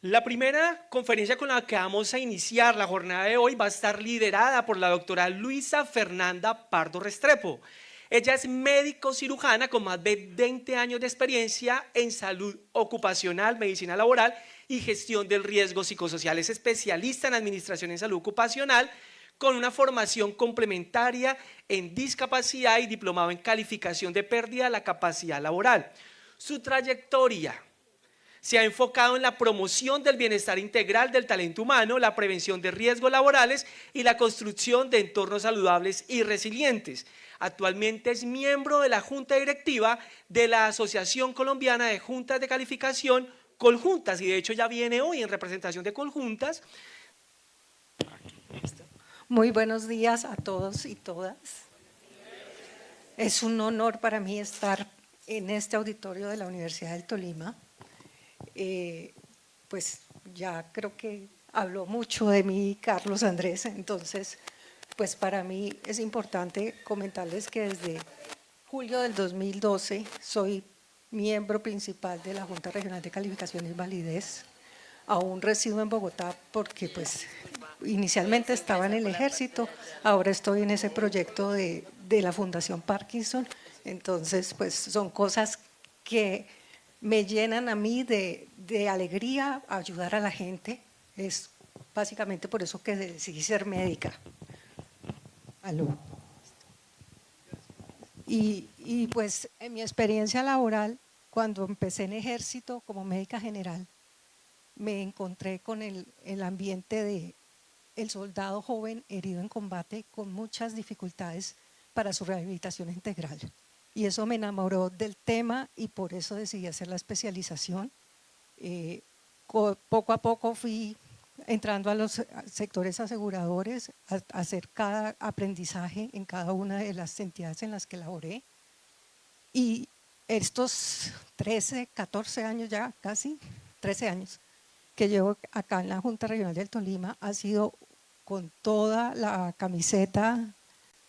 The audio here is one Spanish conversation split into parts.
La primera conferencia con la que vamos a iniciar la jornada de hoy va a estar liderada por la doctora Luisa Fernanda Pardo Restrepo. Ella es médico cirujana con más de 20 años de experiencia en salud ocupacional, medicina laboral y gestión del riesgo psicosocial. Es especialista en administración en salud ocupacional con una formación complementaria en discapacidad y diplomado en calificación de pérdida de la capacidad laboral. Su trayectoria se ha enfocado en la promoción del bienestar integral del talento humano, la prevención de riesgos laborales y la construcción de entornos saludables y resilientes. Actualmente es miembro de la Junta Directiva de la Asociación Colombiana de Juntas de Calificación, Coljuntas, y de hecho ya viene hoy en representación de Coljuntas. Muy buenos días a todos y todas. Es un honor para mí estar en este auditorio de la Universidad del Tolima. Pues ya creo que habló mucho de mí Carlos Andrés, entonces pues para mí es importante comentarles que desde julio del 2012 soy miembro principal de la Junta Regional de Calificación y Validez. Aún resido en Bogotá porque pues inicialmente estaba en el ejército, ahora estoy en ese proyecto de la Fundación Parkinson, entonces pues son cosas que me llenan a mí de alegría ayudar a la gente, es básicamente por eso que decidí ser médica. Aló. Y pues en mi experiencia laboral, cuando empecé en ejército como médica general, me encontré con el ambiente de el soldado joven herido en combate con muchas dificultades para su rehabilitación integral. Y eso me enamoró del tema y por eso decidí hacer la especialización. Poco a poco fui entrando a los sectores aseguradores, a hacer cada aprendizaje en cada una de las entidades en las que laboré. Y estos 13, 14 años ya, casi 13 años, que llevo acá en la Junta Regional del Tolima ha sido con toda la camiseta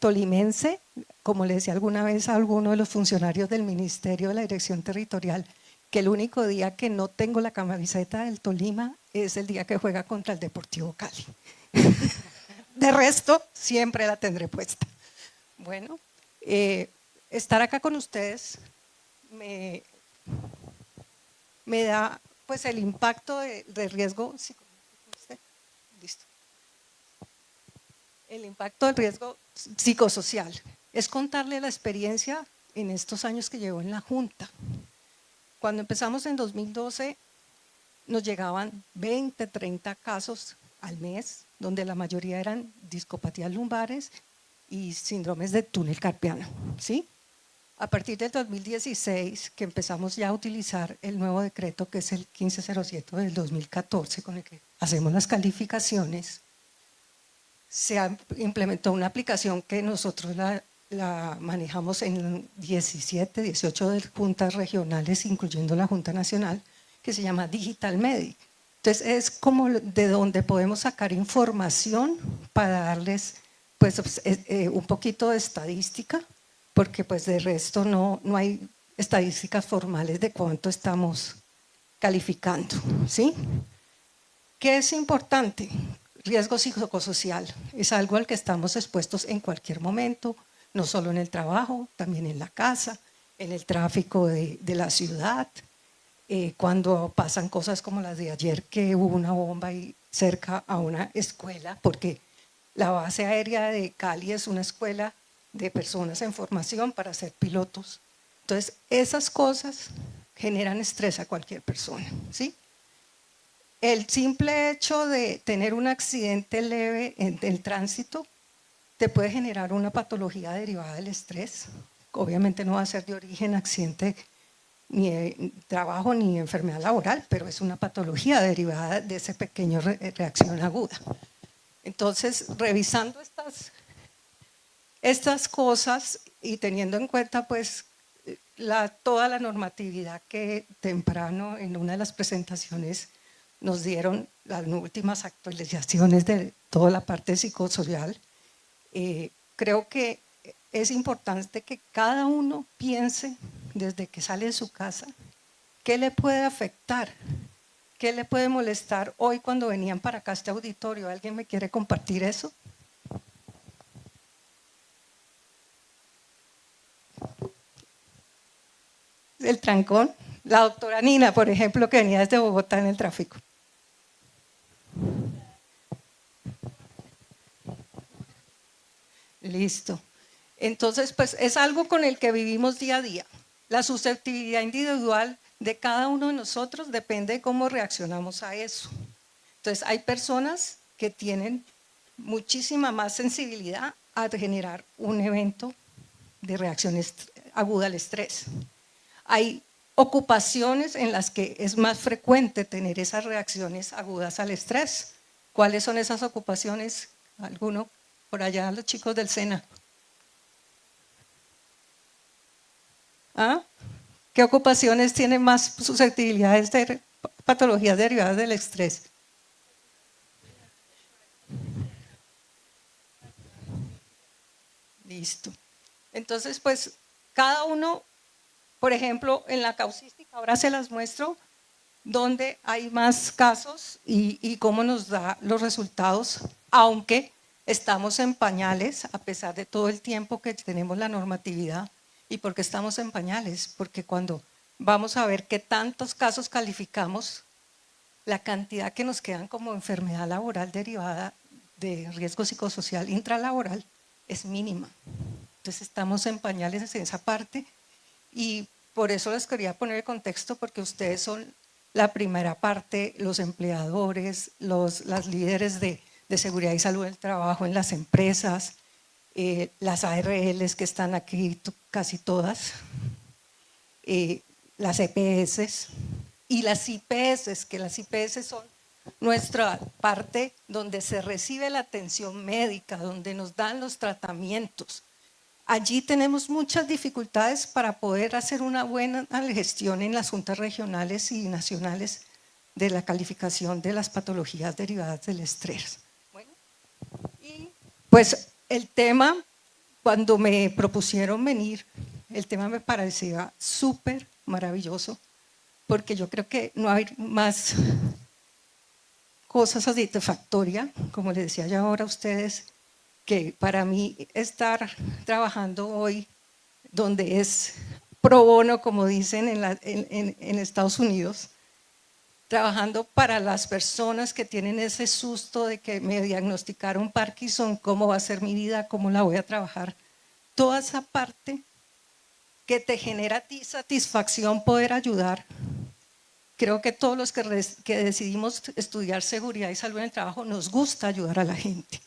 tolimense, como le decía alguna vez a alguno de los funcionarios del Ministerio de la Dirección Territorial, que el único día que no tengo la camiseta del Tolima es el día que juega contra el Deportivo Cali. De resto, siempre la tendré puesta. Bueno, estar acá con ustedes me da pues el impacto de riesgo listo. El impacto del riesgo psicosocial es contarle la experiencia en estos años que llevo en la Junta. Cuando empezamos en 2012 nos llegaban 20, 30 casos al mes, donde la mayoría eran discopatías lumbares y síndromes de túnel carpiano, ¿sí? A partir del 2016, que empezamos ya a utilizar el nuevo decreto, que es el 1507 del 2014, con el que hacemos las calificaciones, se implementó una aplicación que nosotros la manejamos en 17, 18 de juntas regionales, incluyendo la Junta Nacional, que se llama Digital Medic. Entonces es como de donde podemos sacar información para darles pues, un poquito de estadística, porque pues de resto no hay estadísticas formales de cuánto estamos calificando, ¿sí? ¿Qué es importante? Riesgo psicosocial es algo al que estamos expuestos en cualquier momento, no solo en el trabajo, también en la casa, en el tráfico de la ciudad, cuando pasan cosas como las de ayer, que hubo una bomba ahí cerca a una escuela, porque la base aérea de Cali es una escuela de personas en formación para ser pilotos. Entonces, esas cosas generan estrés a cualquier persona, ¿sí? El simple hecho de tener un accidente leve en el tránsito te puede generar una patología derivada del estrés. Obviamente no va a ser de origen accidente ni de trabajo ni enfermedad laboral, pero es una patología derivada de esa pequeña reacción aguda. Entonces, revisando estas cosas y teniendo en cuenta pues toda la normatividad que temprano en una de las presentaciones nos dieron, las últimas actualizaciones de toda la parte psicosocial, creo que es importante que cada uno piense desde que sale de su casa qué le puede afectar, ¿Qué le puede molestar hoy cuando venían para acá a este auditorio? ¿Alguien me quiere compartir eso? El trancón. La doctora Nina, por ejemplo, que venía desde Bogotá en el tráfico. Listo. Entonces, pues es algo con el que vivimos día a día. La susceptibilidad individual de cada uno de nosotros depende de cómo reaccionamos a eso. Entonces, hay personas que tienen muchísima más sensibilidad a generar un evento de reacción aguda al estrés. Hay ocupaciones en las que es más frecuente tener esas reacciones agudas al estrés. ¿Cuáles son esas ocupaciones? ¿Alguno por allá, los chicos del SENA? ¿Ah? ¿Qué ocupaciones tienen más susceptibilidades de patologías derivadas del estrés? Listo. Entonces, pues, cada uno, por ejemplo, en la causística, ahora se las muestro, donde hay más casos y cómo nos da los resultados, aunque estamos en pañales, a pesar de todo el tiempo que tenemos la normatividad. ¿Y por qué estamos en pañales? Porque cuando vamos a ver qué tantos casos calificamos, la cantidad que nos quedan como enfermedad laboral derivada de riesgo psicosocial intralaboral es mínima. Entonces estamos en pañales en esa parte y por eso les quería poner el contexto, porque ustedes son la primera parte, los empleadores, las líderes de seguridad y salud del trabajo en las empresas, las ARLs que están aquí casi todas, las EPS y las IPS, que las IPS son nuestra parte donde se recibe la atención médica, donde nos dan los tratamientos. Allí tenemos muchas dificultades para poder hacer una buena gestión en las juntas regionales y nacionales de la calificación de las patologías derivadas del estrés. Bueno, y pues el tema, cuando me propusieron venir, el tema me parecía súper maravilloso, porque yo creo que no hay más cosas satisfactorias, como les decía yo ahora a ustedes, que para mí estar trabajando hoy, donde es pro bono, como dicen en Estados Unidos, trabajando para las personas que tienen ese susto de que me diagnosticaron Parkinson, cómo va a ser mi vida, cómo la voy a trabajar. Toda esa parte que te genera a ti satisfacción poder ayudar. Creo que todos los que decidimos estudiar seguridad y salud en el trabajo nos gusta ayudar a la gente.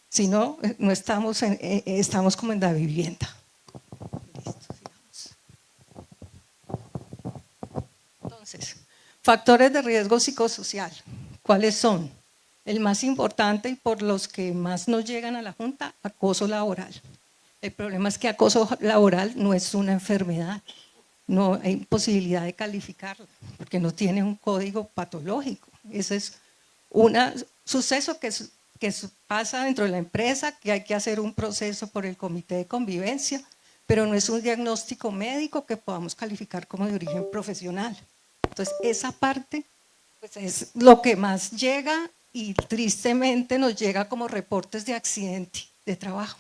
Si no, no estamos, estamos como en la vivienda. Listo, sigamos. Entonces, factores de riesgo psicosocial. ¿Cuáles son? El más importante y por los que más nos llegan a la Junta, acoso laboral. El problema es que acoso laboral no es una enfermedad, no hay posibilidad de calificarla, porque no tiene un código patológico. Ese es un suceso que pasa dentro de la empresa, que hay que hacer un proceso por el comité de convivencia, pero no es un diagnóstico médico que podamos calificar como de origen profesional. Entonces, esa parte pues, es lo que más llega y tristemente nos llega como reportes de accidente de trabajo.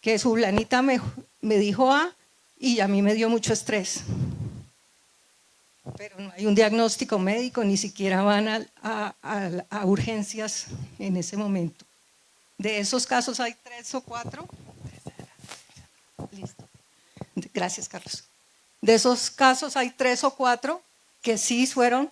Que su fulanita me dijo A y a mí me dio mucho estrés. Pero no hay un diagnóstico médico, ni siquiera van a urgencias en ese momento. De esos casos hay 3 o 4. Listo. Gracias, Carlos. De esos casos hay 3 o 4 que sí fueron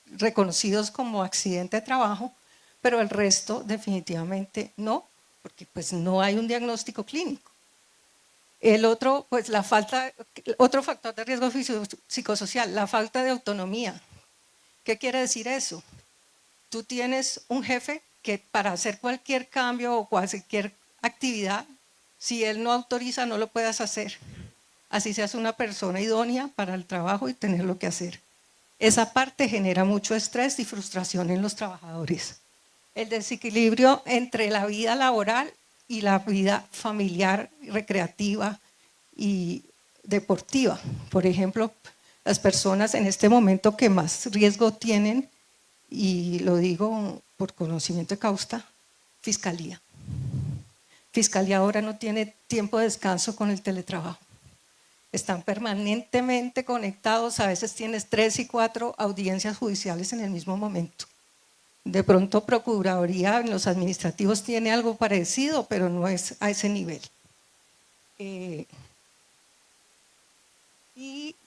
reconocidos como accidente de trabajo, pero el resto definitivamente no, porque pues no hay un diagnóstico clínico. El otro, pues otro factor de riesgo psicosocial, la falta de autonomía. ¿Qué quiere decir eso? Tú tienes un jefe que para hacer cualquier cambio o cualquier actividad, si él no autoriza, no lo puedas hacer. Así seas una persona idónea para el trabajo y tener lo que hacer. Esa parte genera mucho estrés y frustración en los trabajadores. El desequilibrio entre la vida laboral y la vida familiar, recreativa y deportiva. Por ejemplo, las personas en este momento que más riesgo tienen, y lo digo por conocimiento de causa, Fiscalía. Fiscalía ahora no tiene tiempo de descanso con el teletrabajo. Están permanentemente conectados, a veces tienes 3 y 4 audiencias judiciales en el mismo momento. De pronto Procuraduría en los administrativos tiene algo parecido, pero no es a ese nivel. Y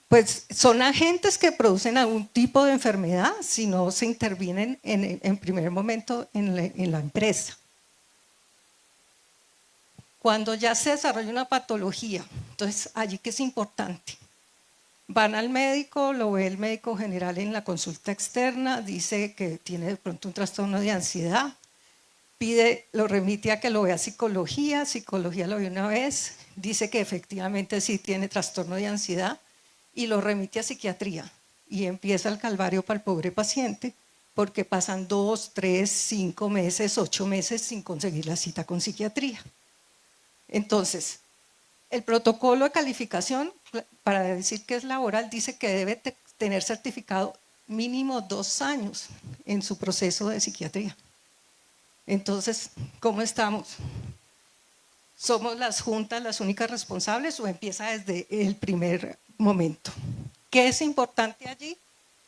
pues son agentes que producen algún tipo de enfermedad si no se intervienen en primer momento en la empresa. Cuando ya se desarrolla una patología, entonces allí que es importante. Van al médico, lo ve el médico general en la consulta externa, dice que tiene de pronto un trastorno de ansiedad, lo remite a que lo vea psicología lo ve una vez, dice que efectivamente sí tiene trastorno de ansiedad y lo remite a psiquiatría. Y empieza el calvario para el pobre paciente porque pasan 2, 3, 5 meses, 8 meses sin conseguir la cita con psiquiatría. Entonces, el protocolo de calificación, para decir que es laboral, dice que debe tener certificado mínimo 2 años en su proceso de psiquiatría. Entonces, ¿cómo estamos? ¿Somos las juntas las únicas responsables o empieza desde el primer momento? ¿Qué es importante allí?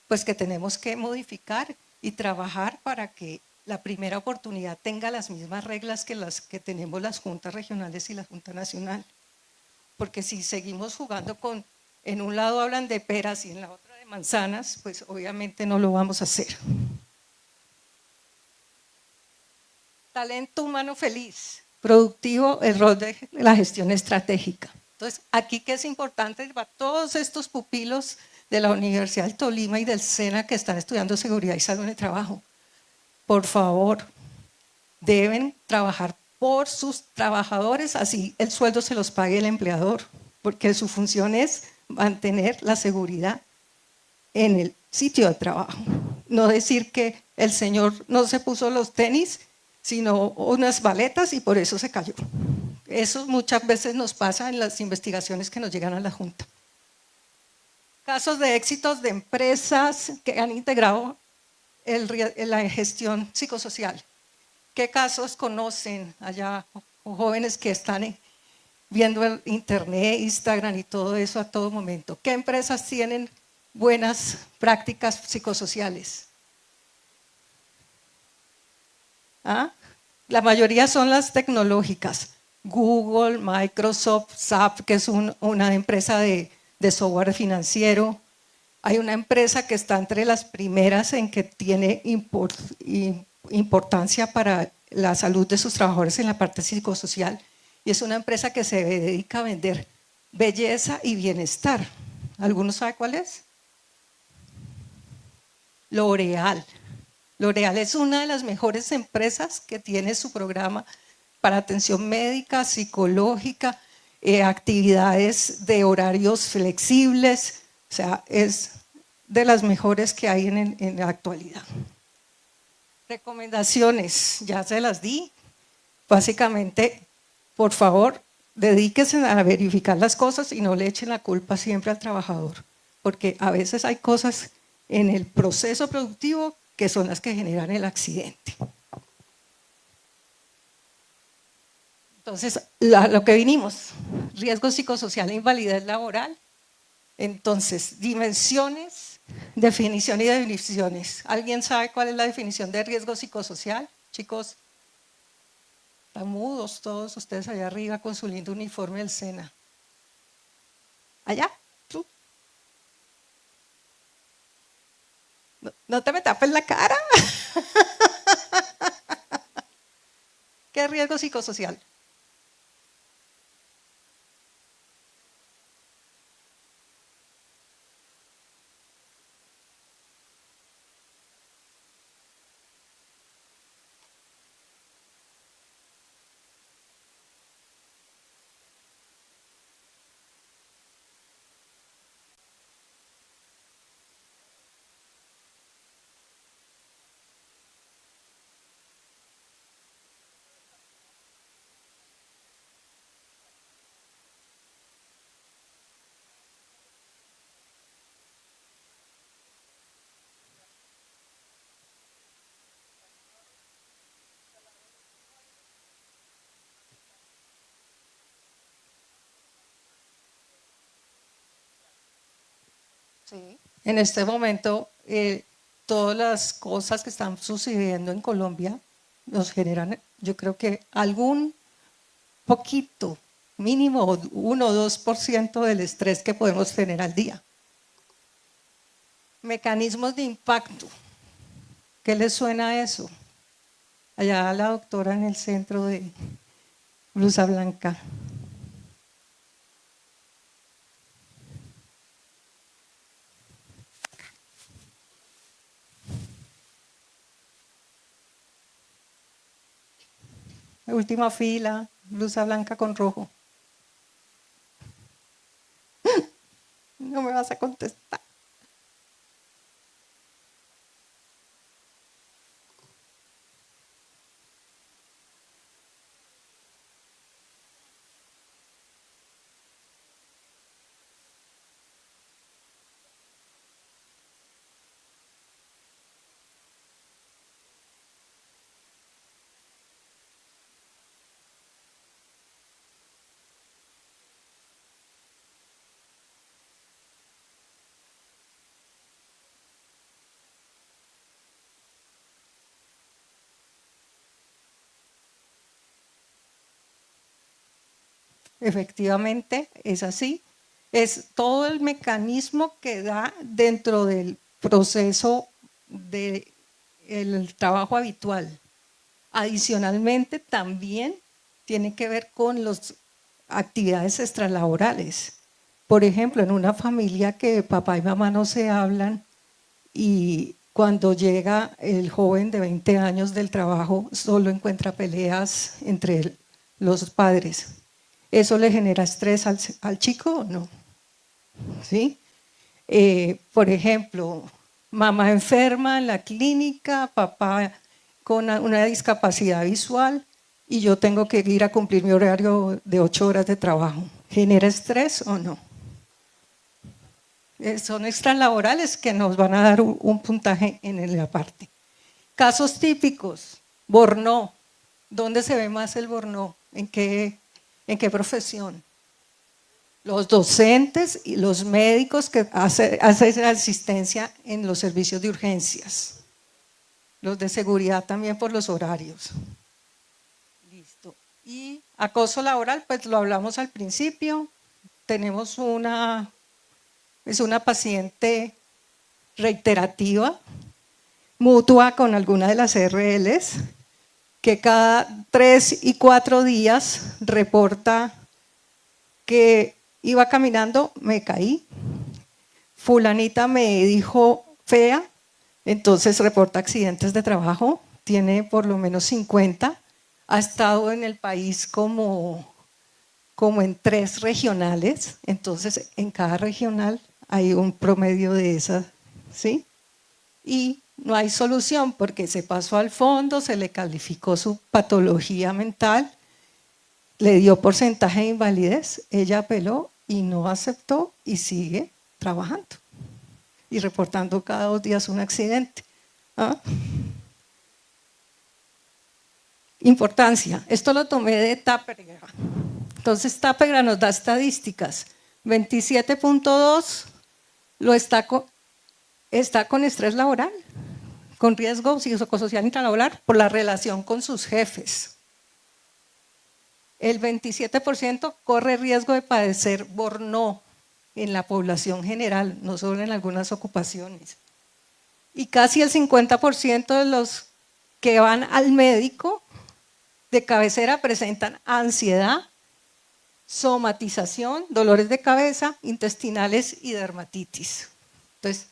Pues que tenemos que modificar y trabajar para que la primera oportunidad tenga las mismas reglas que las que tenemos las juntas regionales y la Junta Nacional. Porque si seguimos jugando en un lado hablan de peras y en la otra de manzanas, pues obviamente no lo vamos a hacer. Talento humano feliz, productivo, el rol de la gestión estratégica. Entonces, aquí que es importante para todos estos pupilos de la Universidad del Tolima y del SENA que están estudiando seguridad y salud en el trabajo. Por favor, deben trabajar por sus trabajadores, así el sueldo se los pague el empleador, porque su función es mantener la seguridad en el sitio de trabajo. No decir que el señor no se puso los tenis, sino unas baletas y por eso se cayó. Eso muchas veces nos pasa en las investigaciones que nos llegan a la Junta. Casos de éxitos de empresas que han integrado la gestión psicosocial. ¿Qué casos conocen allá, jóvenes que están viendo el internet, Instagram y todo eso a todo momento? ¿Qué empresas tienen buenas prácticas psicosociales? ¿Ah? La mayoría son las tecnológicas. Google, Microsoft, SAP, que es una empresa de software financiero. Hay una empresa que está entre las primeras en que tiene importancia para la salud de sus trabajadores en la parte psicosocial, y es una empresa que se dedica a vender belleza y bienestar. ¿Alguno sabe cuál es? L'Oreal. L'Oreal es una de las mejores empresas que tiene su programa para atención médica, psicológica, actividades de horarios flexibles, o sea, es de las mejores que hay en la actualidad. Recomendaciones, ya se las di. Básicamente, por favor, dedíquense a verificar las cosas y no le echen la culpa siempre al trabajador, porque a veces hay cosas en el proceso productivo que son las que generan el accidente. Entonces, lo que vinimos, riesgo psicosocial e invalidez laboral. Entonces, dimensiones, definición y definiciones. ¿Alguien sabe cuál es la definición de riesgo psicosocial? Chicos, están mudos todos ustedes allá arriba con su lindo uniforme del SENA. Allá, tú. No te me tapes la cara. ¿Qué es riesgo psicosocial? Sí. En este momento, todas las cosas que están sucediendo en Colombia nos generan, yo creo que algún poquito, mínimo 1 o 2% del estrés que podemos tener al día. Mecanismos de impacto. ¿Qué les suena a eso? Allá la doctora en el centro de blusa blanca. La última fila, blusa blanca con rojo. No me vas a contestar. Efectivamente, es así. Es todo el mecanismo que da dentro del proceso del trabajo habitual. Adicionalmente, también tiene que ver con las actividades extralaborales. Por ejemplo, en una familia que papá y mamá no se hablan y cuando llega el joven de 20 años del trabajo, solo encuentra peleas entre los padres. ¿Eso le genera estrés al chico o no? ¿Sí? Por ejemplo, mamá enferma en la clínica, papá con una discapacidad visual y yo tengo que ir a cumplir mi horario de 8 horas de trabajo. ¿Genera estrés o no? Son extralaborales que nos van a dar un puntaje en la parte. Casos típicos, Bornó. ¿Dónde se ve más el Bornó? ¿En qué profesión? Los docentes y los médicos que hacen asistencia en los servicios de urgencias. Los de seguridad también por los horarios. Listo. Y acoso laboral, pues lo hablamos al principio. Tenemos una paciente reiterativa, mutua con alguna de las RLs, que cada 3 y 4 días reporta que iba caminando, me caí, fulanita me dijo fea, entonces reporta accidentes de trabajo, tiene por lo menos 50, ha estado en el país como en 3 regionales, entonces en cada regional hay un promedio de esas, ¿sí? Y no hay solución porque se pasó al fondo, se le calificó su patología mental, le dio porcentaje de invalidez, ella apeló y no aceptó y sigue trabajando y reportando cada 2 días un accidente. ¿Ah? Importancia, esto lo tomé de Tápega. Entonces Tápega nos da estadísticas, 27.2 está con estrés laboral, con riesgo psicosocial intralaboral por la relación con sus jefes. El 27% corre riesgo de padecer Bornó en la población general, no solo en algunas ocupaciones. Y casi el 50% de los que van al médico de cabecera presentan ansiedad, somatización, dolores de cabeza, intestinales y dermatitis. Entonces,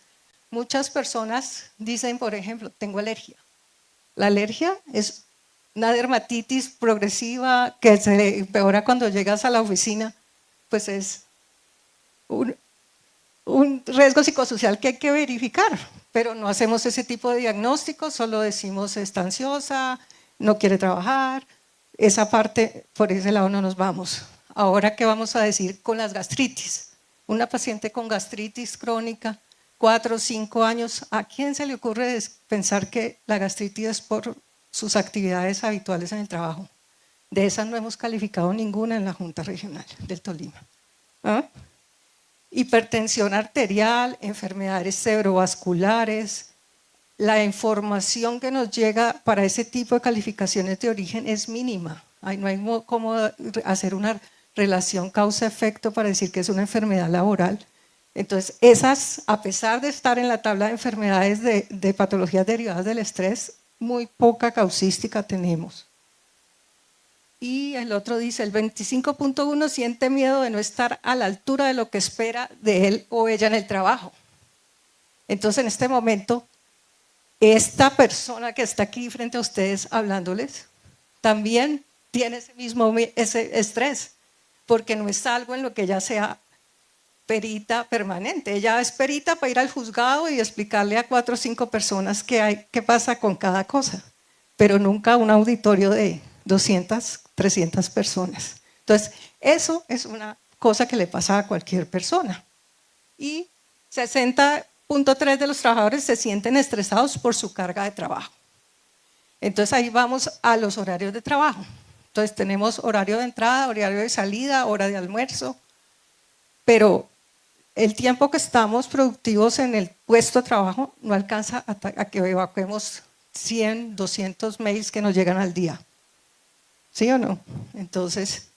muchas personas dicen, por ejemplo, tengo alergia. La alergia es una dermatitis progresiva que se empeora cuando llegas a la oficina, pues es un riesgo psicosocial que hay que verificar, pero no hacemos ese tipo de diagnósticos, solo decimos está ansiosa, no quiere trabajar, esa parte, por ese lado no nos vamos. Ahora, ¿qué vamos a decir con las gastritis? Una paciente con gastritis crónica, 4 o 5 años, ¿a quién se le ocurre pensar que la gastritis es por sus actividades habituales en el trabajo? De esas no hemos calificado ninguna en la Junta Regional del Tolima. ¿Ah? hipertensión arterial, enfermedades cerebrovasculares. La información que nos llega para ese tipo de calificaciones de origen es mínima. No hay cómo hacer una relación causa-efecto para decir que es una enfermedad laboral. Entonces, esas, a pesar de estar en la tabla de enfermedades de patologías derivadas del estrés, muy poca causística tenemos. Y el otro dice, el 25.1 siente miedo de no estar a la altura de lo que espera de él o ella en el trabajo. Entonces, en este momento, esta persona que está aquí frente a ustedes hablándoles, también tiene ese estrés, porque no es algo en lo que ella sea perita permanente. Ella es perita para ir al juzgado y explicarle a 4 o 5 personas qué pasa con cada cosa, pero nunca un auditorio de 200, 300 personas. Entonces, eso es una cosa que le pasa a cualquier persona. Y 60.3 de los trabajadores se sienten estresados por su carga de trabajo. Entonces, ahí vamos a los horarios de trabajo. Entonces, tenemos horario de entrada, horario de salida, hora de almuerzo, pero el tiempo que estamos productivos en el puesto de trabajo no alcanza a que evacuemos 100, 200 mails que nos llegan al día. ¿Sí o no? Entonces,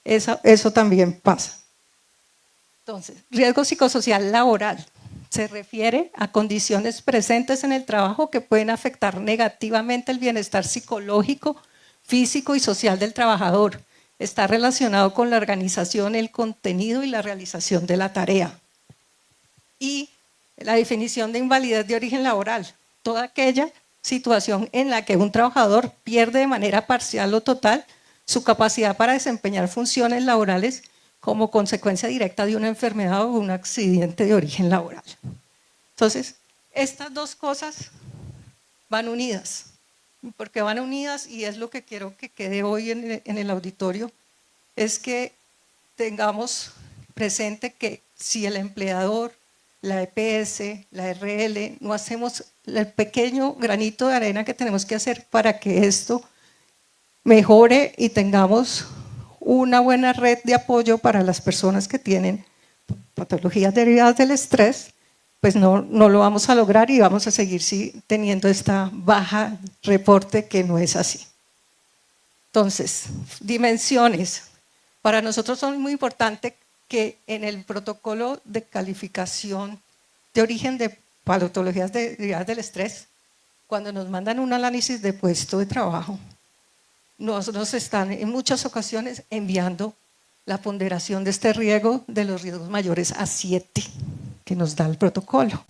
eso también pasa. Entonces, riesgo psicosocial laboral se refiere a condiciones presentes en el trabajo que pueden afectar negativamente el bienestar psicológico, físico y social del trabajador. Está relacionado con la organización, el contenido y la realización de la tarea. Y la definición de invalidez de origen laboral, toda aquella situación en la que un trabajador pierde de manera parcial o total su capacidad para desempeñar funciones laborales como consecuencia directa de una enfermedad o un accidente de origen laboral. Entonces, estas dos cosas van unidas. Porque van unidas, y es lo que quiero que quede hoy en el auditorio, es que tengamos presente que si el empleador, la EPS, la RL, no hacemos el pequeño granito de arena que tenemos que hacer para que esto mejore y tengamos una buena red de apoyo para las personas que tienen patologías derivadas del estrés, pues no lo vamos a lograr y vamos a seguir teniendo esta baja reporte que no es así. Entonces, dimensiones. Para nosotros son muy importantes que en el protocolo de calificación de origen de patologías derivadas del estrés, cuando nos mandan un análisis de puesto de trabajo, nos están en muchas ocasiones enviando la ponderación de este riesgo de los riesgos mayores a 7 que nos da el protocolo.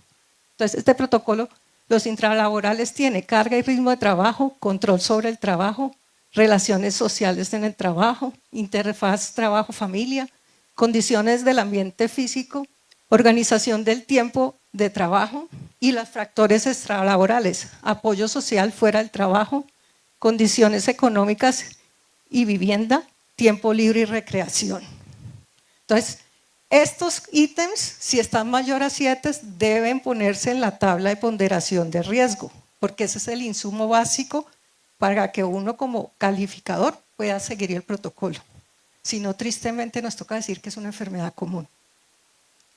Entonces, este protocolo, los intralaborales tiene carga y ritmo de trabajo, control sobre el trabajo, relaciones sociales en el trabajo, interfaz trabajo-familia, condiciones del ambiente físico, organización del tiempo de trabajo y los factores extralaborales, apoyo social fuera del trabajo, condiciones económicas y vivienda, tiempo libre y recreación. Entonces, estos ítems, si están mayor a 7, deben ponerse en la tabla de ponderación de riesgo, porque ese es el insumo básico para que uno como calificador pueda seguir el protocolo. Si no, tristemente nos toca decir que es una enfermedad común.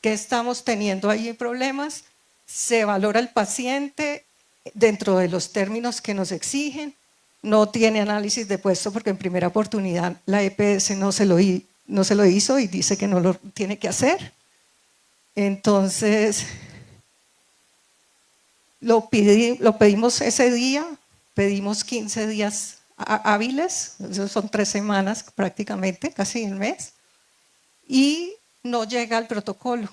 ¿Qué estamos teniendo ahí problemas? Se valora el paciente dentro de los términos que nos exigen, no tiene análisis de puesto porque en primera oportunidad la EPS no se lo hizo y dice que no lo tiene que hacer. Entonces, lo pedimos ese día, pedimos 15 días hábiles, eso son 3 semanas prácticamente, casi un mes, y no llega al protocolo.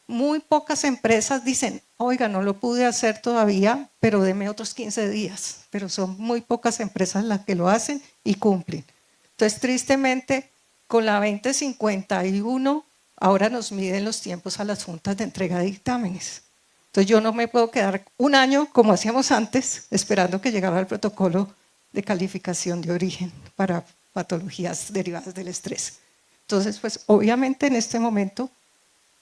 Muy pocas empresas dicen, oiga, no lo pude hacer todavía, pero deme otros 15 días. Pero son muy pocas empresas las que lo hacen y cumplen. Entonces, tristemente, con la 2051, ahora nos miden los tiempos a las juntas de entrega de dictámenes. Entonces, yo no me puedo quedar un año, como hacíamos antes, esperando que llegara el protocolo de calificación de origen para patologías derivadas del estrés. Entonces, pues, obviamente en este momento,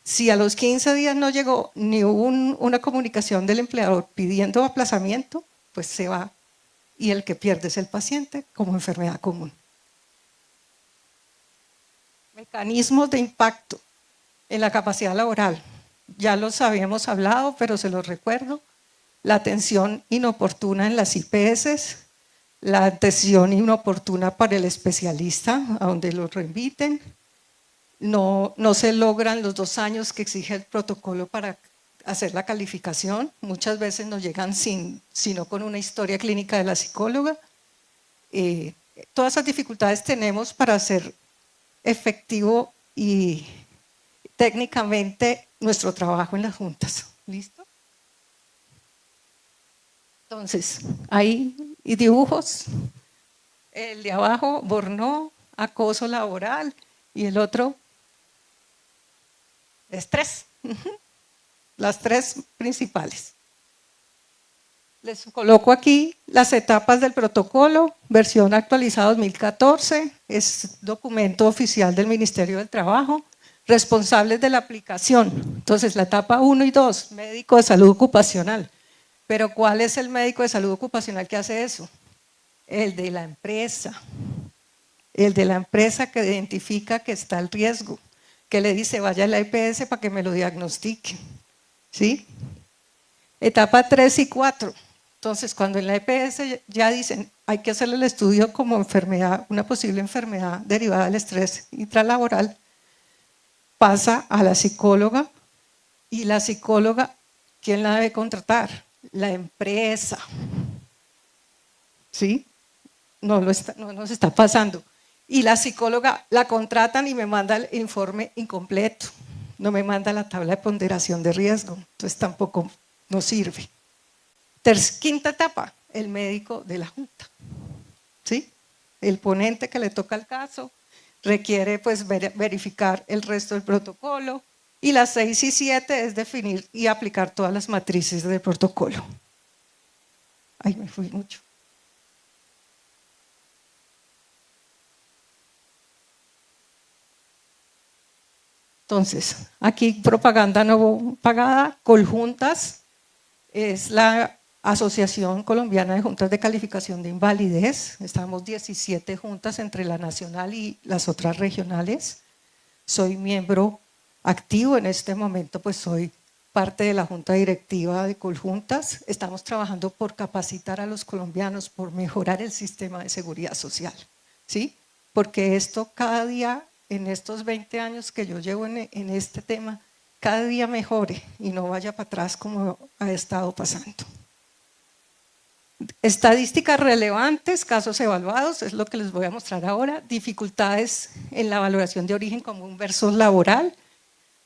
si a los 15 días no llegó ni hubo una comunicación del empleador pidiendo aplazamiento, pues se va y el que pierde es el paciente como enfermedad común. Mecanismos de impacto. en la capacidad laboral. Ya los habíamos hablado, pero se los recuerdo. La atención inoportuna en las IPS, la atención inoportuna para el especialista, a donde lo reinviten. No se logran los 2 años que exige el protocolo para hacer la calificación. Muchas veces nos llegan sino con una historia clínica de la psicóloga. Todas esas dificultades tenemos para hacer efectivo y técnicamente nuestro trabajo en las juntas. ¿Listo? Entonces, ahí y dibujos. El de abajo, Bornó, acoso laboral, y el otro, estrés. Las 3 principales. Les coloco aquí las etapas del protocolo, versión actualizada 2014, es documento oficial del Ministerio del Trabajo, responsables de la aplicación. Entonces, la etapa 1 y 2, médico de salud ocupacional. Pero ¿cuál es el médico de salud ocupacional que hace eso? El de la empresa. El de la empresa que identifica que está el riesgo, que le dice vaya a la EPS para que me lo diagnostique. ¿Sí? Etapa 3 y 4. Entonces, cuando en la EPS ya dicen hay que hacerle el estudio como enfermedad, una posible enfermedad derivada del estrés intralaboral, pasa a la psicóloga, y la psicóloga, ¿quién la debe contratar? La empresa. ¿Sí? No nos está pasando. Y la psicóloga la contratan y me manda el informe incompleto. No me manda la tabla de ponderación de riesgo. Entonces tampoco nos sirve. Quinta etapa, el médico de la junta. ¿Sí? El ponente que le toca el caso requiere pues verificar el resto del protocolo. Y las 6 y 7 es definir y aplicar todas las matrices del protocolo. Ay, me fui mucho. Entonces, aquí propaganda no pagada, Coljuntas, es la Asociación Colombiana de Juntas de Calificación de Invalidez. Estamos 17 juntas entre la nacional y las otras regionales. Soy miembro activo en este momento, pues soy parte de la junta directiva de Coljuntas. Estamos trabajando por capacitar a los colombianos, por mejorar el sistema de seguridad social, ¿sí? Porque esto cada día, en estos 20 años que yo llevo en este tema, cada día mejore y no vaya para atrás como ha estado pasando. Estadísticas relevantes, casos evaluados, es lo que les voy a mostrar ahora. Dificultades en la valoración de origen común versus laboral.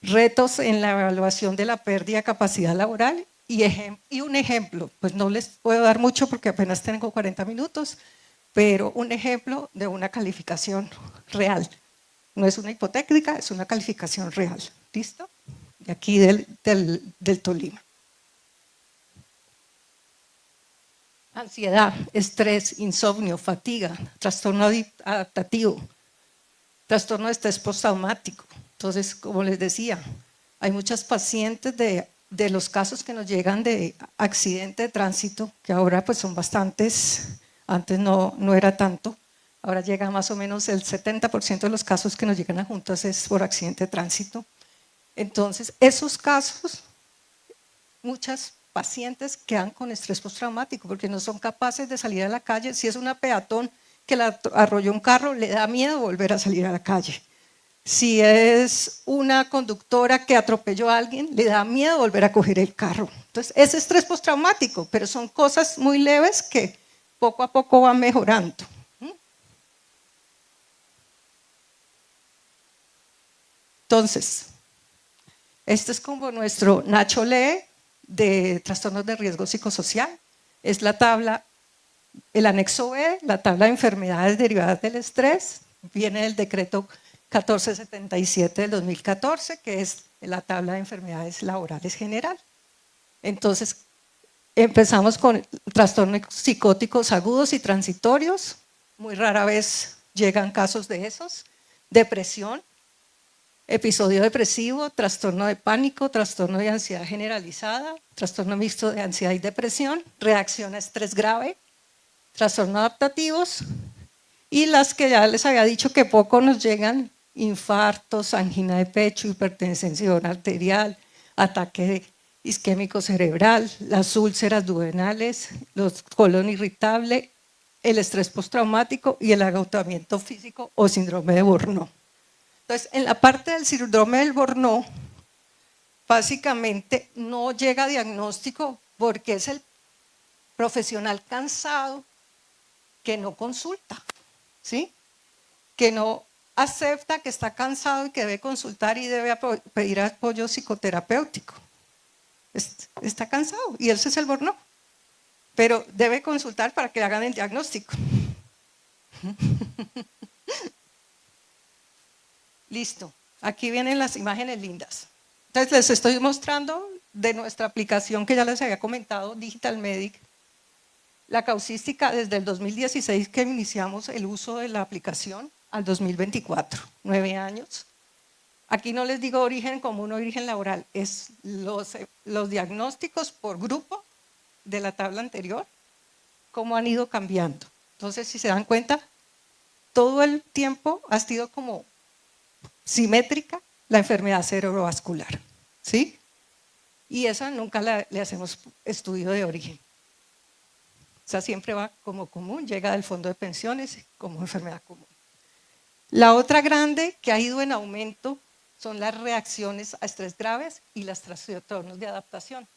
Retos en la evaluación de la pérdida de capacidad laboral y un ejemplo, pues no les puedo dar mucho porque apenas tengo 40 minutos, pero un ejemplo de una calificación real. No es una hipotética, es una calificación real. ¿Listo? De aquí del Tolima. Ansiedad, estrés, insomnio, fatiga, trastorno adaptativo, trastorno de estrés postraumático. Entonces, como les decía, hay muchas pacientes de los casos que nos llegan de accidente de tránsito, que ahora pues son bastantes, antes no era tanto, ahora llega más o menos el 70% de los casos que nos llegan a juntas es por accidente de tránsito. Entonces, esos casos, muchas pacientes quedan con estrés postraumático porque no son capaces de salir a la calle. Si es una peatón que la arrolló un carro, le da miedo volver a salir a la calle. Si es una conductora que atropelló a alguien, le da miedo volver a coger el carro. Entonces, es estrés postraumático, pero son cosas muy leves que poco a poco van mejorando. Entonces, este es como nuestro Nacho Lee de trastornos de riesgo psicosocial. Es la tabla, el anexo B, la tabla de enfermedades derivadas del estrés. Viene del decreto 1477 del 2014, que es la tabla de enfermedades laborales general. Entonces, empezamos con trastornos psicóticos agudos y transitorios. Muy rara vez llegan casos de esos. Depresión, episodio depresivo, trastorno de pánico, trastorno de ansiedad generalizada, trastorno mixto de ansiedad y depresión, reacción a estrés grave, trastornos adaptativos y las que ya les había dicho que poco nos llegan, infartos, angina de pecho, hipertensión arterial, ataque isquémico cerebral, las úlceras duodenales, los colon irritable, el estrés postraumático y el agotamiento físico o síndrome de Burnout. Entonces, en la parte del síndrome del Burnout, básicamente no llega a diagnóstico porque es el profesional cansado que no consulta, ¿sí? Que no acepta que está cansado y que debe consultar y debe pedir apoyo psicoterapéutico. Está cansado y ese es el burnout, pero debe consultar para que hagan el diagnóstico. Listo, aquí vienen las imágenes lindas. Entonces les estoy mostrando de nuestra aplicación que ya les había comentado, Digital Medic, la causística desde el 2016 que iniciamos el uso de la aplicación al 2024, 9 años. Aquí no les digo origen común o origen laboral, es los diagnósticos por grupo de la tabla anterior, cómo han ido cambiando. Entonces, si se dan cuenta, todo el tiempo ha sido como simétrica la enfermedad cerebrovascular, ¿sí? Y esa nunca le hacemos estudio de origen. O sea, siempre va como común, llega del fondo de pensiones como enfermedad común. La otra grande que ha ido en aumento son las reacciones a estrés graves y los trastornos de adaptación.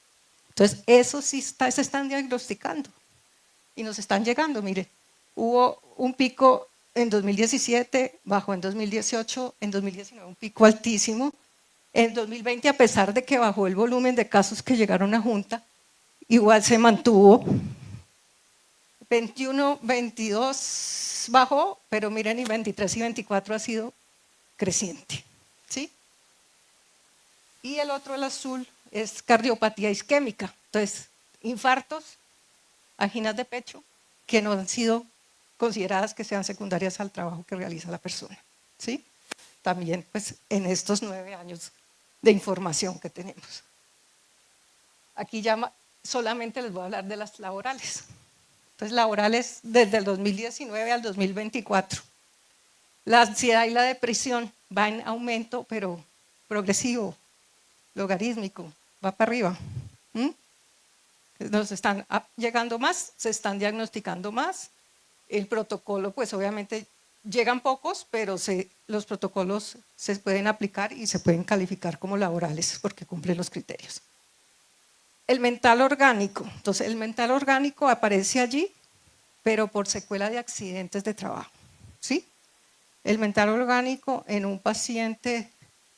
Entonces, eso sí se están diagnosticando y nos están llegando. Mire, hubo un pico en 2017, bajó en 2018, en 2019 un pico altísimo. En 2020, a pesar de que bajó el volumen de casos que llegaron a Junta, igual se mantuvo. 21, 22 bajó, pero miren, y 23 y 24 ha sido creciente, ¿sí? Y el otro, el azul, es cardiopatía isquémica. Entonces, infartos, anginas de pecho, que no han sido consideradas que sean secundarias al trabajo que realiza la persona, ¿sí? También, pues, en estos 9 años de información que tenemos. Aquí ya solamente les voy a hablar de las laborales. Entonces, laborales desde el 2019 al 2024. La ansiedad y la depresión va en aumento, pero progresivo, logarítmico, va para arriba. Nos están llegando más, se están diagnosticando más. El protocolo, pues obviamente llegan pocos, pero los protocolos se pueden aplicar y se pueden calificar como laborales porque cumplen los criterios. El mental orgánico. Entonces, el mental orgánico aparece allí, pero por secuela de accidentes de trabajo, ¿sí? El mental orgánico en un paciente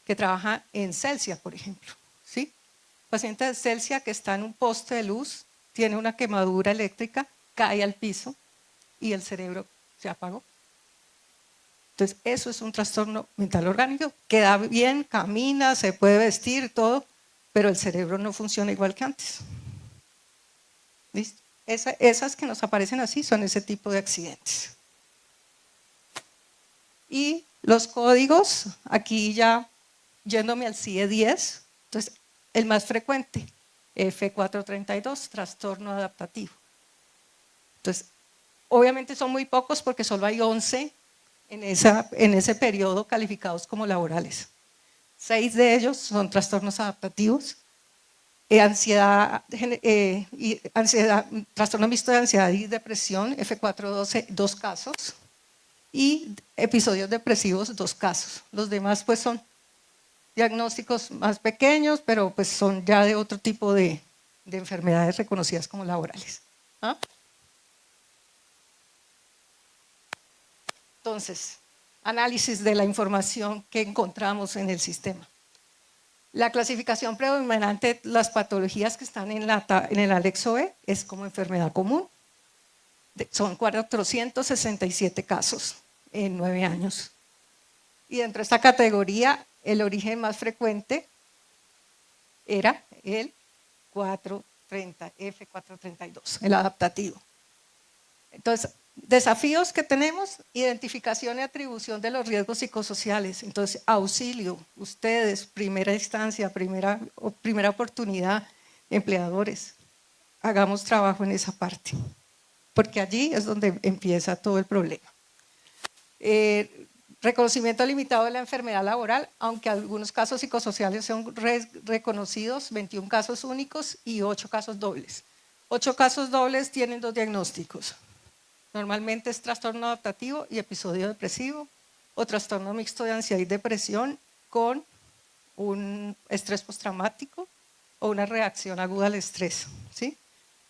que trabaja en Celsia, por ejemplo, ¿sí? Paciente de Celsia que está en un poste de luz, tiene una quemadura eléctrica, cae al piso y el cerebro se apagó. Entonces, eso es un trastorno mental orgánico, queda bien, camina, se puede vestir, todo, pero el cerebro no funciona igual que antes. ¿Listo? Esas que nos aparecen así son ese tipo de accidentes. Y los códigos, aquí ya yéndome al CIE-10, entonces el más frecuente, F432, trastorno adaptativo. Entonces, obviamente son muy pocos porque solo hay 11 en ese periodo calificados como laborales. 6 de ellos son trastornos adaptativos, trastorno mixto de ansiedad y depresión, F412, 2 casos, y episodios depresivos, 2 casos. Los demás pues son diagnósticos más pequeños, pero pues son ya de otro tipo de enfermedades reconocidas como laborales. ¿Ah? Entonces, análisis de la información que encontramos en el sistema. La clasificación predominante de las patologías que están en el anexo B es como enfermedad común. Son 467 casos en 9 años. Y dentro de esta categoría, el origen más frecuente era el 430, F432, el adaptativo. Entonces, desafíos que tenemos, identificación y atribución de los riesgos psicosociales. Entonces, auxilio, ustedes, primera instancia, primera oportunidad, empleadores, hagamos trabajo en esa parte, porque allí es donde empieza todo el problema. Reconocimiento limitado de la enfermedad laboral, aunque algunos casos psicosociales son reconocidos, 21 casos únicos y 8 casos dobles. 8 casos dobles tienen 2 diagnósticos. Normalmente es trastorno adaptativo y episodio depresivo, o trastorno mixto de ansiedad y depresión con un estrés postraumático o una reacción aguda al estrés, ¿sí?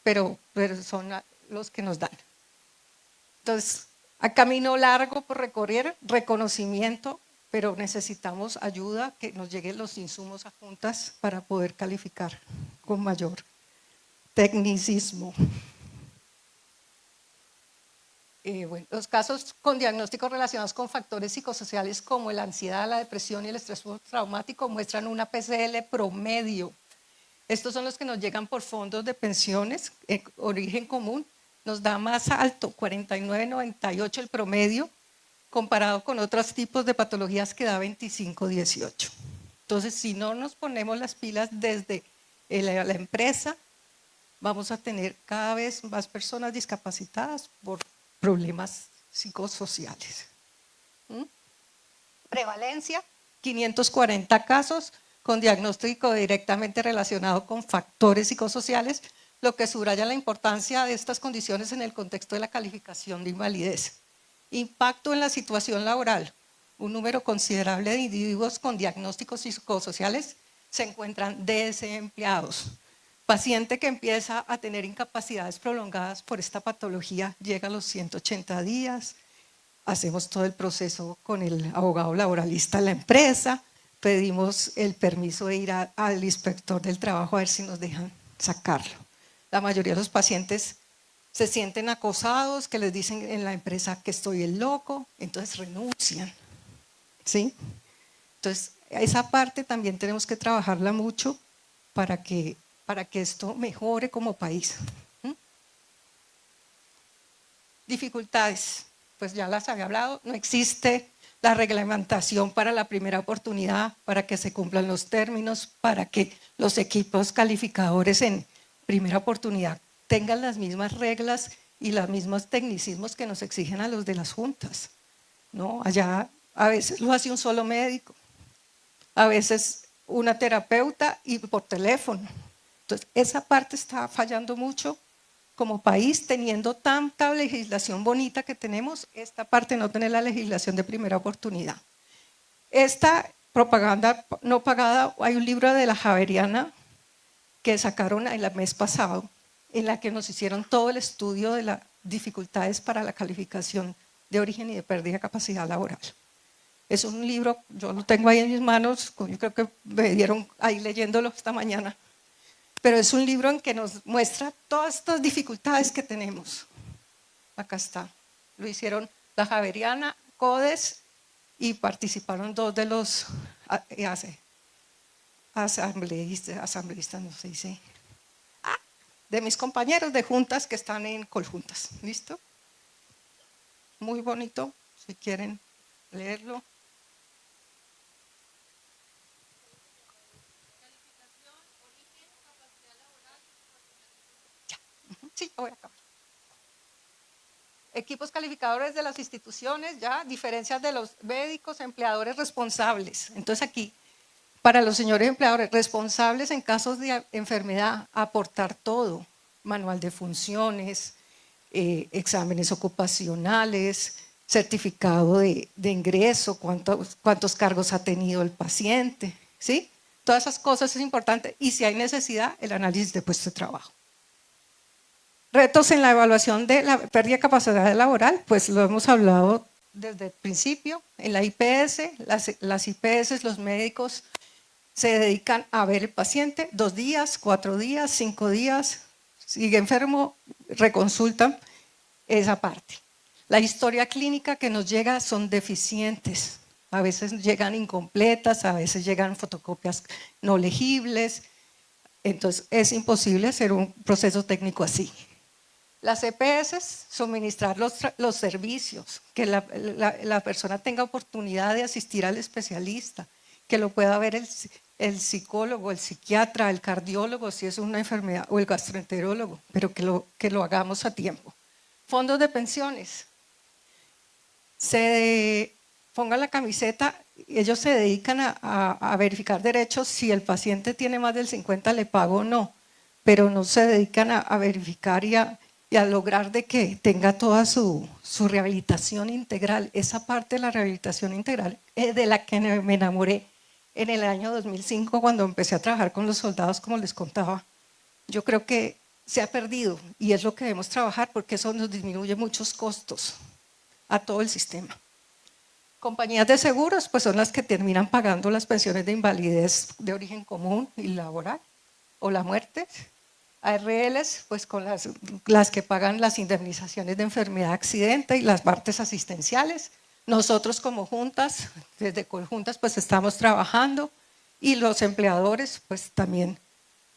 Pero son los que nos dan. Entonces, a camino largo por recorrer, reconocimiento, pero necesitamos ayuda, que nos lleguen los insumos a juntas para poder calificar con mayor tecnicismo. Bueno, los casos con diagnósticos relacionados con factores psicosociales como la ansiedad, la depresión y el estrés postraumático muestran una PCL promedio. Estos son los que nos llegan por fondos de pensiones, origen común, nos da más alto, 49,98 el promedio, comparado con otros tipos de patologías que da 25,18. Entonces, si no nos ponemos las pilas desde la empresa, vamos a tener cada vez más personas discapacitadas por problemas psicosociales. Prevalencia, 540 casos con diagnóstico directamente relacionado con factores psicosociales, lo que subraya la importancia de estas condiciones en el contexto de la calificación de invalidez. Impacto en la situación laboral. Un número considerable de individuos con diagnósticos psicosociales se encuentran desempleados. Paciente que empieza a tener incapacidades prolongadas por esta patología llega a los 180 días. Hacemos todo el proceso con el abogado laboralista de la empresa, pedimos el permiso de ir al inspector del trabajo a ver si nos dejan sacarlo. La mayoría de los pacientes se sienten acosados, que les dicen en la empresa que estoy el loco, entonces renuncian, ¿sí? Entonces, esa parte también tenemos que trabajarla mucho para que esto mejore como país. Dificultades, pues ya las había hablado, no existe la reglamentación para la primera oportunidad, para que se cumplan los términos, para que los equipos calificadores en primera oportunidad tengan las mismas reglas y los mismos tecnicismos que nos exigen a los de las juntas, ¿no? Allá a veces lo hace un solo médico, a veces una terapeuta y por teléfono. Entonces, esa parte está fallando mucho como país, teniendo tanta legislación bonita que tenemos, esta parte no tener la legislación de primera oportunidad. Esta propaganda no pagada, hay un libro de la Javeriana que sacaron el mes pasado, en la que nos hicieron todo el estudio de las dificultades para la calificación de origen y de pérdida de capacidad laboral. Es un libro, yo lo tengo ahí en mis manos, yo creo que me dieron ahí leyéndolo esta mañana, pero es un libro en que nos muestra todas estas dificultades que tenemos. Acá está, lo hicieron la Javeriana, CODES, y participaron 2 de los asambleístas, no se dice, de mis compañeros de juntas que están en Coljuntas. ¿Listo? Muy bonito, si quieren leerlo. Sí, voy a acabar. Equipos calificadores de las instituciones, ya, diferencias de los médicos, empleadores responsables. Entonces aquí, para los señores empleadores responsables en casos de enfermedad, aportar todo, manual de funciones, exámenes ocupacionales, certificado de ingreso, cuántos cargos ha tenido el paciente, ¿sí? Todas esas cosas es importante y si hay necesidad, el análisis de puesto de trabajo. Retos en la evaluación de la pérdida de capacidad laboral, pues lo hemos hablado desde el principio. En la IPS, las IPS, los médicos se dedican a ver el paciente 2 días, 4 días, 5 días, sigue enfermo, reconsultan esa parte. La historia clínica que nos llega son deficientes, a veces llegan incompletas, a veces llegan fotocopias no legibles, entonces es imposible hacer un proceso técnico así. Las EPS, suministrar los servicios, que la persona tenga oportunidad de asistir al especialista, que lo pueda ver el psicólogo, el psiquiatra, el cardiólogo, si es una enfermedad, o el gastroenterólogo, pero que lo hagamos a tiempo. Fondos de pensiones. pongan la camiseta, ellos se dedican a verificar derechos, si el paciente tiene más del 50 le pago o no, pero no se dedican a verificar y a lograr de que tenga toda su rehabilitación integral. Esa parte de la rehabilitación integral es de la que me enamoré en el año 2005 cuando empecé a trabajar con los soldados, como les contaba. Yo creo que se ha perdido y es lo que debemos trabajar porque eso nos disminuye muchos costos a todo el sistema. Compañías de seguros pues son las que terminan pagando las pensiones de invalidez de origen común y laboral o la muerte. ARLs pues con las que pagan las indemnizaciones de enfermedad, accidente y las partes asistenciales. Nosotros como juntas, desde Coljuntas pues estamos trabajando y los empleadores pues también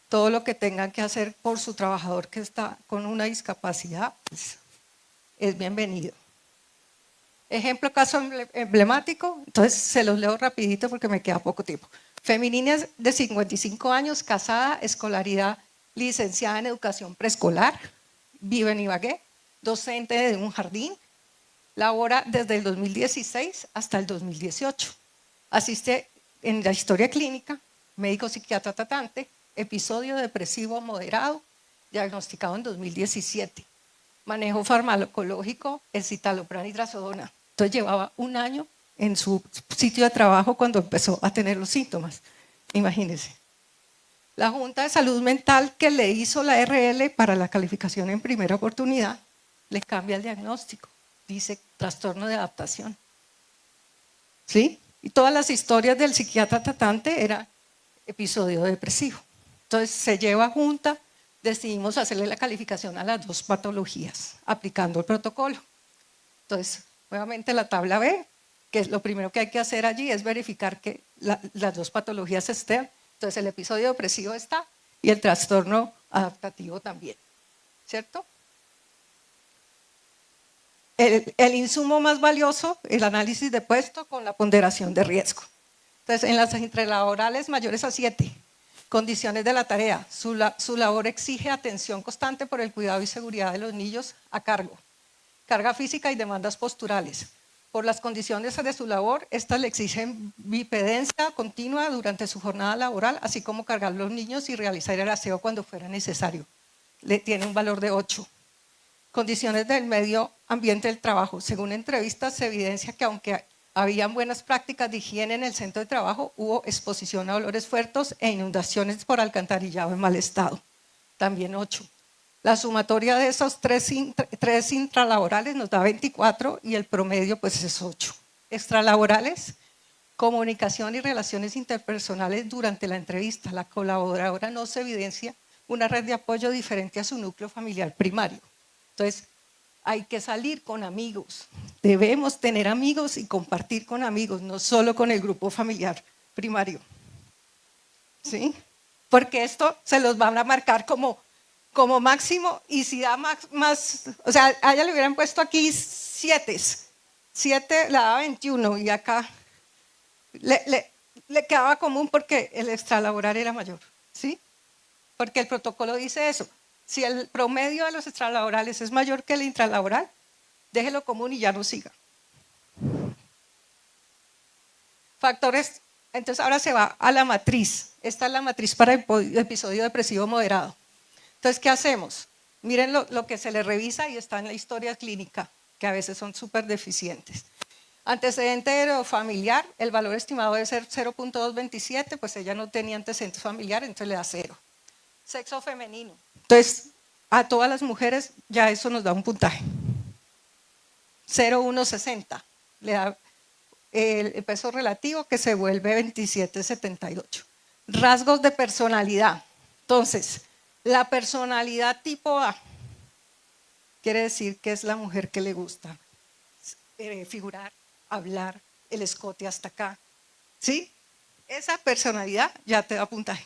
todo lo que tengan que hacer por su trabajador que está con una discapacidad pues, es bienvenido. Ejemplo, caso emblemático, entonces se los leo rapidito porque me queda poco tiempo. Femenina de 55 años, casada, escolaridad, licenciada en educación preescolar, vive en Ibagué, docente de un jardín, labora desde el 2016 hasta el 2018. Asiste en la historia clínica, médico psiquiatra tratante, episodio depresivo moderado, diagnosticado en 2017. Manejo farmacológico, escitalopram y trazodona. Entonces llevaba un año en su sitio de trabajo cuando empezó a tener los síntomas. Imagínense. La Junta de Salud Mental que le hizo la RL para la calificación en primera oportunidad, le cambia el diagnóstico. Dice trastorno de adaptación. ¿Sí? Y todas las historias del psiquiatra tratante era episodio depresivo. Entonces se lleva a Junta, decidimos hacerle la calificación a las dos patologías, aplicando el protocolo. Entonces, nuevamente la tabla B, que es lo primero que hay que hacer allí, es verificar que las dos patologías estén. Entonces, el episodio depresivo está y el trastorno adaptativo también, ¿cierto? El insumo más valioso, el análisis de puesto con la ponderación de riesgo. Entonces, en las intralaborales mayores a 7, condiciones de la tarea. Su labor exige atención constante por el cuidado y seguridad de los niños a cargo. Carga física y demandas posturales. Por las condiciones de su labor, estas le exigen bipedencia continua durante su jornada laboral, así como cargar los niños y realizar el aseo cuando fuera necesario. Tiene un valor de 8. Condiciones del medio ambiente del trabajo. Según entrevistas, se evidencia que aunque habían buenas prácticas de higiene en el centro de trabajo, hubo exposición a olores fuertes e inundaciones por alcantarillado en mal estado. También 8. La sumatoria de esos tres intralaborales nos da 24 y el promedio pues es 8. Extralaborales, comunicación y relaciones interpersonales durante la entrevista. La colaboradora no se evidencia una red de apoyo diferente a su núcleo familiar primario. Entonces, hay que salir con amigos. Debemos tener amigos y compartir con amigos, no solo con el grupo familiar primario. ¿Sí? Porque esto se los van a marcar como máximo y si da más, o sea, a ella le hubieran puesto aquí 7, le daba 21 y acá le quedaba común porque el extralaboral era mayor, ¿sí? Porque el protocolo dice eso. Si el promedio de los extralaborales es mayor que el intralaboral, déjelo común y ya no siga. Factores, entonces ahora se va a la matriz. Esta es la matriz para el episodio depresivo moderado. Entonces, ¿qué hacemos? Miren lo que se le revisa y está en la historia clínica, que a veces son súper deficientes. Antecedente familiar, el valor estimado debe ser 0.227, pues ella no tenía antecedentes familiares, entonces le da 0. Sexo femenino. Entonces, a todas las mujeres ya eso nos da un puntaje. 0,160. Le da el peso relativo que se vuelve 27,78. Rasgos de personalidad. Entonces, la personalidad tipo A quiere decir que es la mujer que le gusta figurar, hablar, el escote hasta acá. ¿Sí? Esa personalidad ya te da puntaje.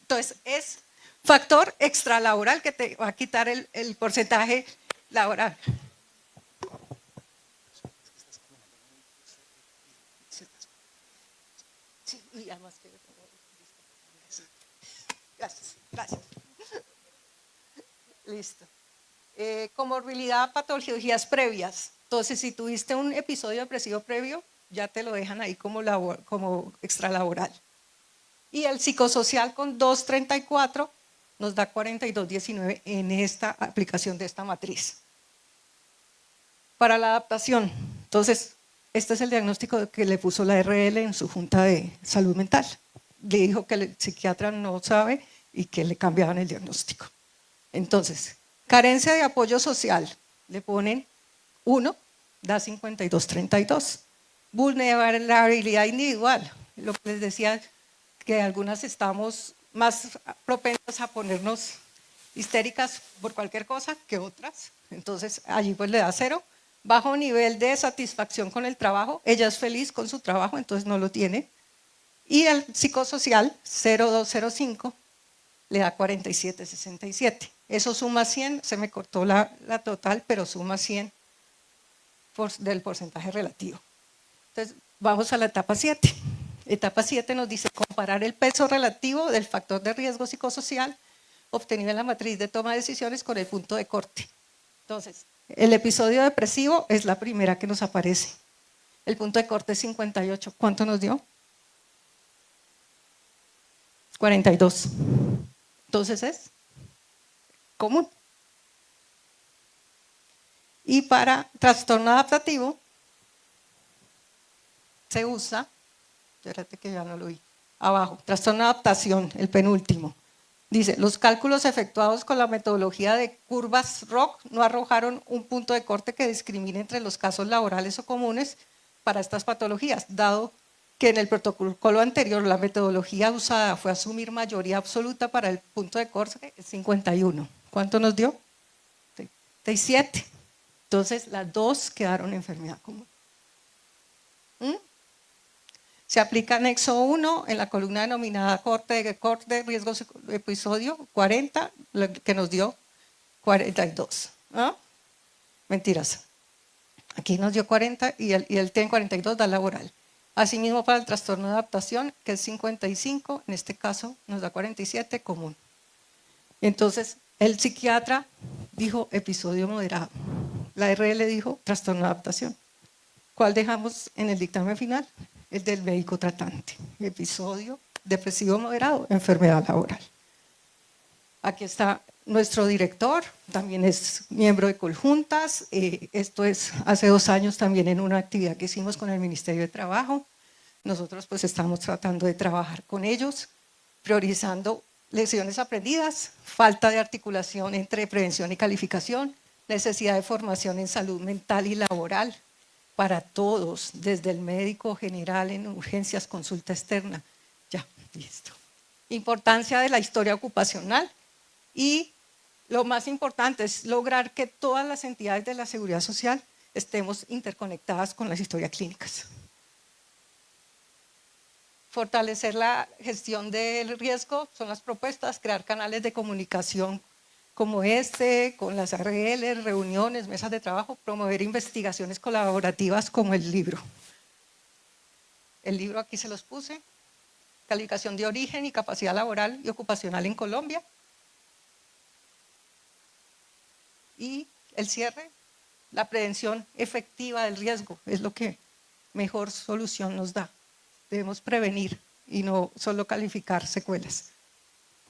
Entonces, es factor extralaboral que te va a quitar el porcentaje laboral. Sí, y además que gracias. Listo. Comorbilidad, patologías previas. Entonces, si tuviste un episodio depresivo previo, ya te lo dejan ahí como extralaboral. Y el psicosocial con 234 nos da 4219 en esta aplicación de esta matriz. Para la adaptación, entonces, este es el diagnóstico que le puso la RL en su junta de salud mental. Le dijo que el psiquiatra no sabe y que le cambiaban el diagnóstico. Entonces, carencia de apoyo social, le ponen 1, da 5232. Vulnerabilidad individual, lo que les decía, que algunas estamos más propensas a ponernos histéricas por cualquier cosa que otras. Entonces, allí pues le da 0. Bajo nivel de satisfacción con el trabajo, ella es feliz con su trabajo, entonces no lo tiene. Y el psicosocial, 0205, le da 4767. Eso suma 100, se me cortó la total, pero suma 100 del porcentaje relativo. Entonces, vamos a la etapa 7. Etapa 7 nos dice comparar el peso relativo del factor de riesgo psicosocial obtenido en la matriz de toma de decisiones con el punto de corte. Entonces, el episodio depresivo es la primera que nos aparece. El punto de corte es 58. ¿Cuánto nos dio? 42. Entonces es común. Y para trastorno adaptativo se usa, espérate que ya no lo vi, abajo, trastorno de adaptación, el penúltimo. Dice, los cálculos efectuados con la metodología de curvas ROC no arrojaron un punto de corte que discrimine entre los casos laborales o comunes para estas patologías, dado que en el protocolo anterior la metodología usada fue asumir mayoría absoluta para el punto de corte 51. ¿Cuánto nos dio? 37. Entonces las dos quedaron enfermedad común. Se aplica anexo 1 en la columna denominada corte de riesgo episodio 40, que nos dio 42. ¿Ah? Mentiras. Aquí nos dio 40 y el TEN 42 da laboral. Asimismo para el trastorno de adaptación, que es 55, en este caso nos da 47 común. Entonces, el psiquiatra dijo episodio moderado. La RL dijo trastorno de adaptación. ¿Cuál dejamos en el dictamen final? El del médico tratante. Episodio depresivo moderado, enfermedad laboral. Aquí está nuestro director, también es miembro de Coljuntas. Esto es hace 2 años también en una actividad que hicimos con el Ministerio de Trabajo. Nosotros pues estamos tratando de trabajar con ellos, priorizando lecciones aprendidas, falta de articulación entre prevención y calificación, necesidad de formación en salud mental y laboral para todos, desde el médico general en urgencias, consulta externa. Ya, listo. Importancia de la historia ocupacional y lo más importante es lograr que todas las entidades de la seguridad social estemos interconectadas con las historias clínicas. Fortalecer la gestión del riesgo son las propuestas, crear canales de comunicación como con las RL, reuniones, mesas de trabajo, promover investigaciones colaborativas como el libro. El libro aquí se los puse, calificación de origen y capacidad laboral y ocupacional en Colombia. Y el cierre, la prevención efectiva del riesgo, es lo que mejor solución nos da. Debemos prevenir y no solo calificar secuelas.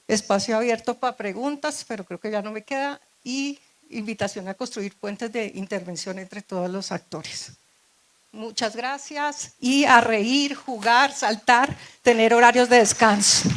Espacio abierto para preguntas, pero creo que ya no me queda, y invitación a construir puentes de intervención entre todos los actores. Muchas gracias y a reír, jugar, saltar, tener horarios de descanso.